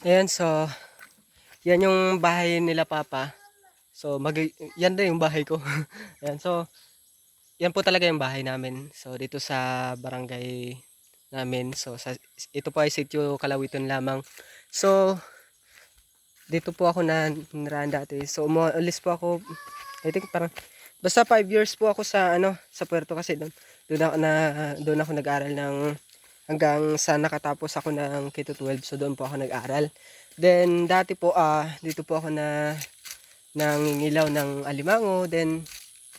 Ayan, so, yan yung bahay nila Papa. So, yan din yung bahay ko. Ayan, so, yan po talaga yung bahay namin. So, dito sa barangay namin. So, ito po ay sitio Kalawiton lamang. So, dito po ako naraan dati. So, umalis po ako, I think parang, basta 5 years po ako sa, sa Puerto kasi doon ako nag-aral hanggang sa nakatapos ako ng K-12. So, doon po ako nag-aral. Then, dati po, dito po ako nangingilaw ng alimango. Then,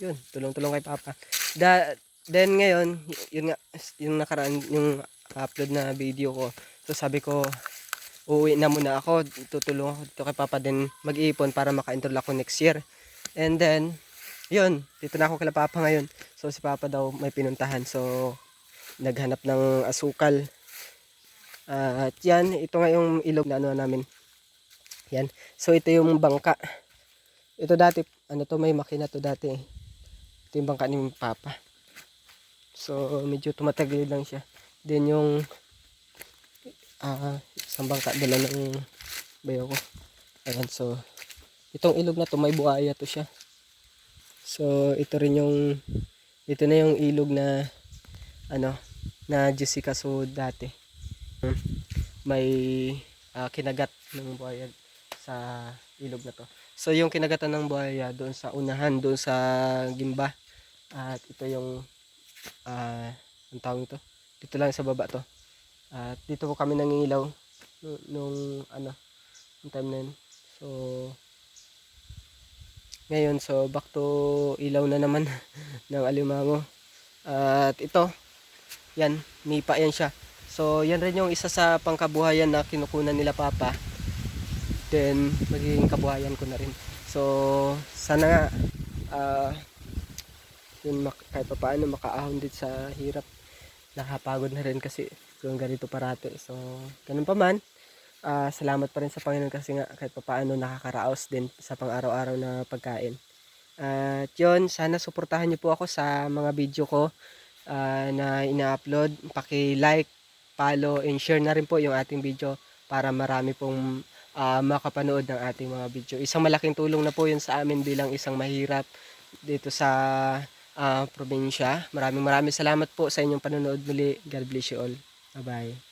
yun, tulong-tulong kay Papa. Then ngayon, yun nga, yung nakaraan, yung upload na video ko. So sabi ko, uuwi na muna ako, tutulong ako dito kay Papa, then mag-iipon para maka-enroll ako next year. And then, yun, dito na ako kay Papa ngayon. So si Papa daw may pinuntahan. So, naghanap ng asukal. At yan, ito nga yung ilog na namin. Yan. So ito yung bangka. Ito dati, may makina to dati. Ito yung bangka ni Papa. So, medyo tumatagilid lang siya. Then yung isang bangka dala ng bayo ko. Ayan, so, itong ilog na to, may buhaya to siya. So, ito na yung ilog na, na Jessica so dati. May kinagat ng buhaya sa ilog na to. So, yung kinagatan ng buhaya doon sa unahan, doon sa Gimba. At ito yung ang tawag ito, dito lang sa baba to. At dito po kami nangingilaw nung yung time na yun. So ngayon, so back to ilaw na naman ng alimango. At ito, yan, nipa yan siya. So yan rin yung isa sa pangkabuhayan na kinukunan nila Papa. Then magiging kabuhayan ko na rin. So sana nga yun, kahit pa paano makaahon din sa hirap. Nakapagod na rin kasi kung ganito parati. So ganun pa man, salamat pa rin sa Panginoon kasi nga kahit pa paano nakakaraos din sa pang-araw-araw na pagkain. At yun, sana suportahan niyo po ako sa mga video ko na ina-upload. Paki-like, follow, and share na rin po yung ating video para marami pong makapanood ng ating mga video. Isang malaking tulong na po yun sa amin bilang isang mahirap dito sa probinsya. Maraming salamat po sa inyong panonood muli. God bless you all. Bye-bye.